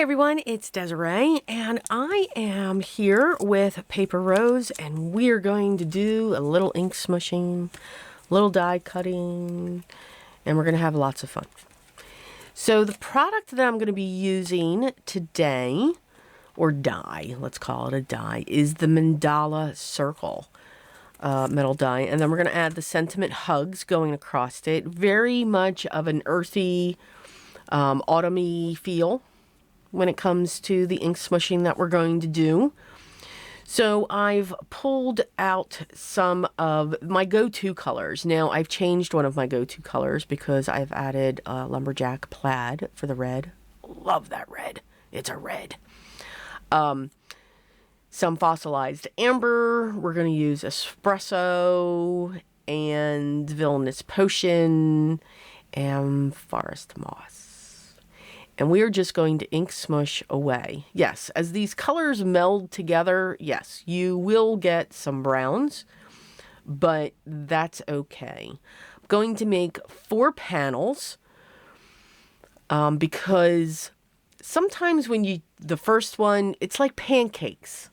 Hi everyone, it's Desiree, and I am here with Paper Rose, and we are going to do a little ink smushing, little die cutting, and we're going to have lots of fun. So the product that I'm going to be using today, or die, let's call it a die, is the Mandala Circle metal die, and then we're going to add the Sentiment Hugs going across it. Very much of an earthy, autumny feel when it comes to the ink smushing that we're going to do. So I've pulled out some of my go-to colors. Now I've changed one of my go-to colors because I've added lumberjack plaid for the red. Love that red. It's a red. Some fossilized amber. We're going to use espresso and villainous potion and forest moss. And we are just going to ink smush away. Yes, as these colors meld together, yes, you will get some browns, but that's okay. I'm going to make 4 panels because sometimes when the first one, it's like pancakes.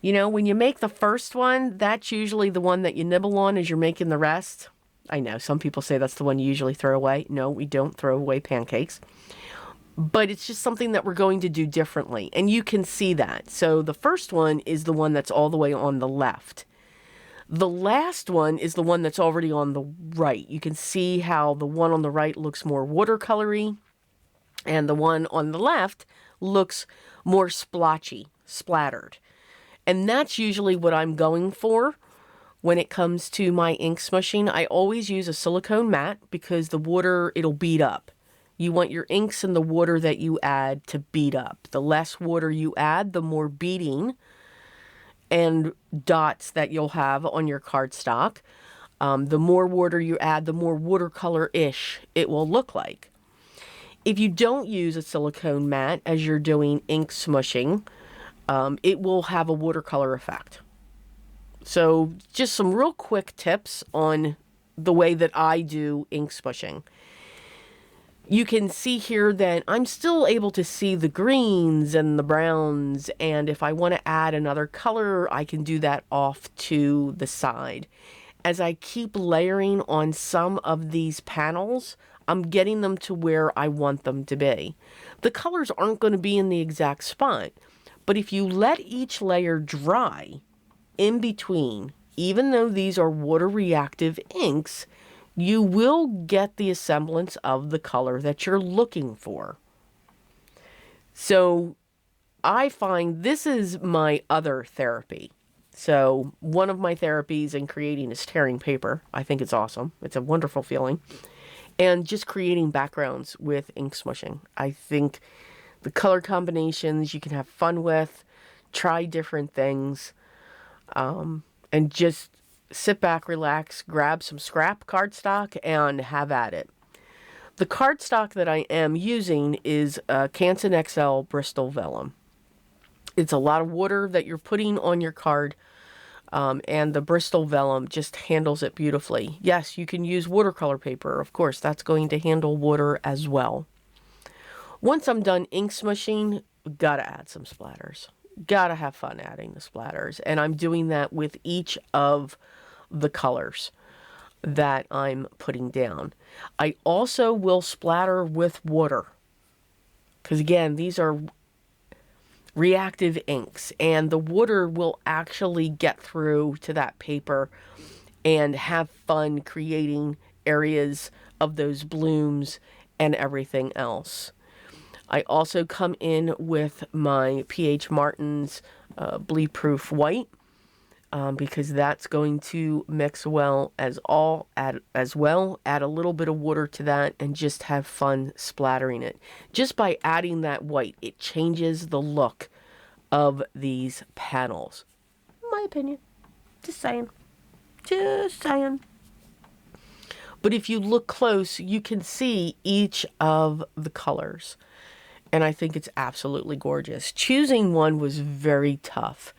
You know, when you make the first one, that's usually the one that you nibble on as you're making the rest. I know, some people say that's the one you usually throw away. No, we don't throw away pancakes. But it's just something that we're going to do differently. And you can see that. So the first one is the one that's all the way on the left. The last one is the one that's already on the right. You can see how the one on the right looks more watercolory. And the one on the left looks more splotchy, splattered. And that's usually what I'm going for when it comes to my ink smushing. I always use a silicone mat because the water, it'll bead up. You want your inks and the water that you add to bead up. The less water you add, the more beading and dots that you'll have on your cardstock. The more water you add, the more watercolor-ish it will look like. If you don't use a silicone mat as you're doing ink smushing, it will have a watercolor effect. So just some real quick tips on the way that I do ink smushing. You can see here that I'm still able to see the greens and the browns, and if I want to add another color, I can do that off to the side. As I keep layering on some of these panels, I'm getting them to where I want them to be. The colors aren't going to be in the exact spot, but if you let each layer dry in between, even though these are water reactive inks, you will get the semblance of the color that you're looking for. So I find this is my other therapy. So one of my therapies in creating is tearing paper. I think it's awesome. It's a wonderful feeling. And just creating backgrounds with ink smushing. I think the color combinations you can have fun with, try different things, and just sit back, relax, grab some scrap cardstock, and have at it. The cardstock that I am using is Canson XL Bristol Vellum. It's a lot of water that you're putting on your card, and the Bristol Vellum just handles it beautifully. Yes, you can use watercolor paper. Of course, that's going to handle water as well. Once I'm done ink smushing, gotta add some splatters. Gotta have fun adding the splatters. And I'm doing that with each of the colors that I'm putting down. I also will splatter with water. Because again, these are reactive inks. And the water will actually get through to that paper and have fun creating areas of those blooms and everything else. I also come in with my P.H. Martin's bleed proof white because that's going to mix well as well. Add a little bit of water to that and just have fun splattering it. Just by adding that white, it changes the look of these panels. My opinion. Just saying. Just saying. But if you look close, you can see each of the colors. And I think it's absolutely gorgeous. Choosing one was very tough.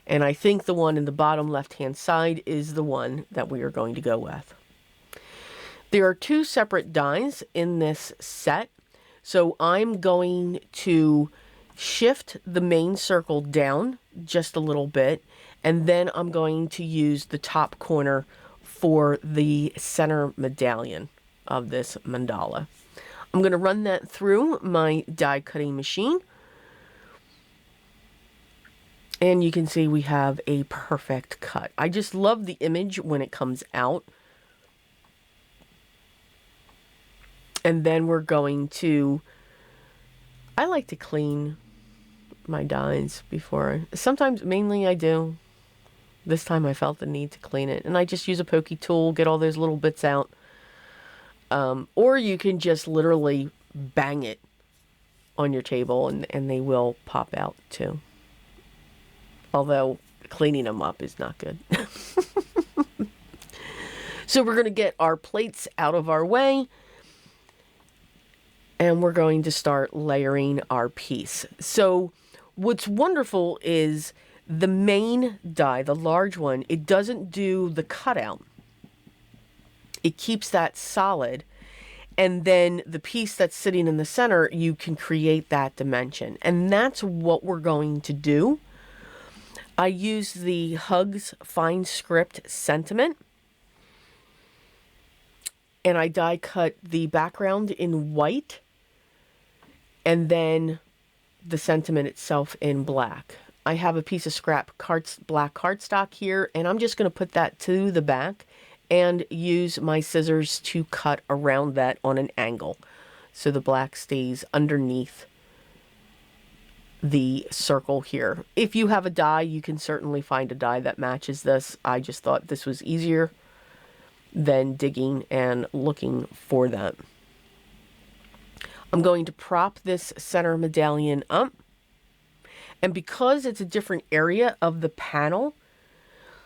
And I think the one in the bottom left-hand side is the one that we are going to go with. There are 2 separate dies in this set. So I'm going to shift the main circle down just a little bit, and then I'm going to use the top corner for the center medallion of this mandala. I'm going to run that through my die cutting machine. And you can see we have a perfect cut. I just love the image when it comes out. And then we're going to, I like to clean my dies before. Sometimes, mainly I do. This time I felt the need to clean it. And I just use a pokey tool, get all those little bits out. Or you can just literally bang it on your table and they will pop out too. Although cleaning them up is not good. So we're going to get our plates out of our way. And we're going to start layering our piece. So what's wonderful is the main die, the large one, it doesn't do the cutout. It keeps that solid. And then the piece that's sitting in the center, you can create that dimension. And that's what we're going to do. I use the Hugs Fine Script Sentiment. And I die cut the background in white. And then the sentiment itself in black. I have a piece of scrap black cardstock here. And I'm just going to put that to the back. And use my scissors to cut around that on an angle. So the black stays underneath the circle here. If you have a die, you can certainly find a die that matches this. I just thought this was easier than digging and looking for that. I'm going to prop this center medallion up. And because it's a different area of the panel,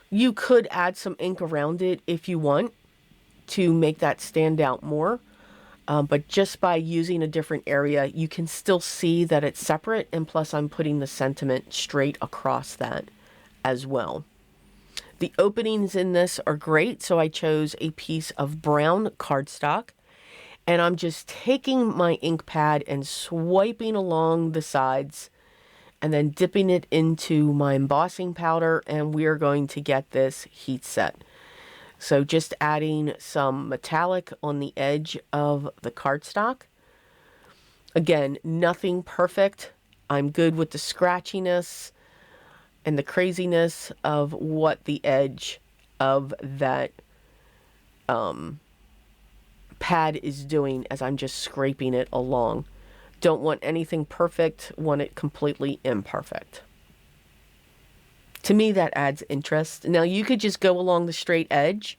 you could add some ink around it if you want to make that stand out more. But just by using a different area, you can still see that it's separate. And plus, I'm putting the sentiment straight across that as well. The openings in this are great. So I chose a piece of brown cardstock. And I'm just taking my ink pad and swiping along the sides. And then dipping it into my embossing powder. And we are going to get this heat set. So just adding some metallic on the edge of the cardstock. Again, nothing perfect. I'm good with the scratchiness and the craziness of what the edge of that pad is doing as I'm just scraping it along. Don't want anything perfect, want it completely imperfect. To me, that adds interest. Now, you could just go along the straight edge,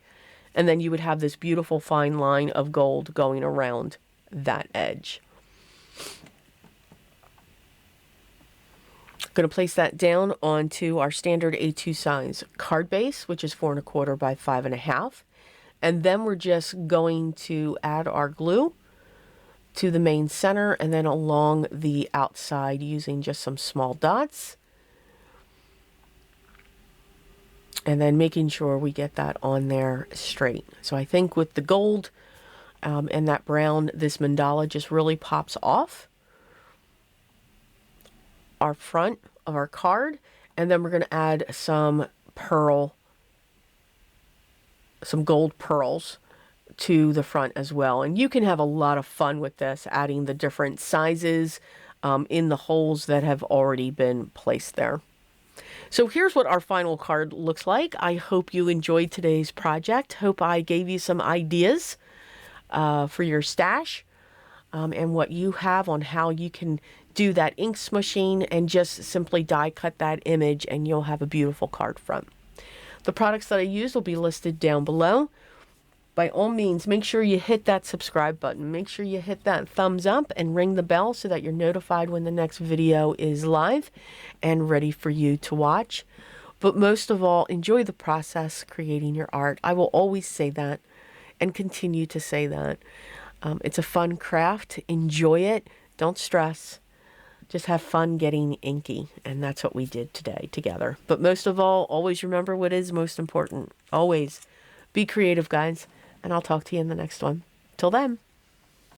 and then you would have this beautiful fine line of gold going around that edge. I'm going to place that down onto our standard A2 size card base, which is 4 1/4 by 5 1/2. And then we're just going to add our glue to the main center and then along the outside using just some small dots. And then making sure we get that on there straight. So I think with the gold and that brown, this mandala just really pops off our front of our card. And then we're going to add some gold pearls to the front as well. And you can have a lot of fun with this, adding the different sizes in the holes that have already been placed there. So here's what our final card looks like. I hope you enjoyed today's project. Hope I gave you some ideas for your stash and what you have on how you can do that ink smushing and just simply die cut that image and you'll have a beautiful card front. The products that I use will be listed down below. By all means, make sure you hit that subscribe button. Make sure you hit that thumbs up and ring the bell so that you're notified when the next video is live and ready for you to watch. But most of all, enjoy the process creating your art. I will always say that and continue to say that. It's a fun craft. Enjoy it. Don't stress. Just have fun getting inky. And that's what we did today together. But most of all, always remember what is most important. Always be creative, guys. And I'll talk to you in the next one. Till then.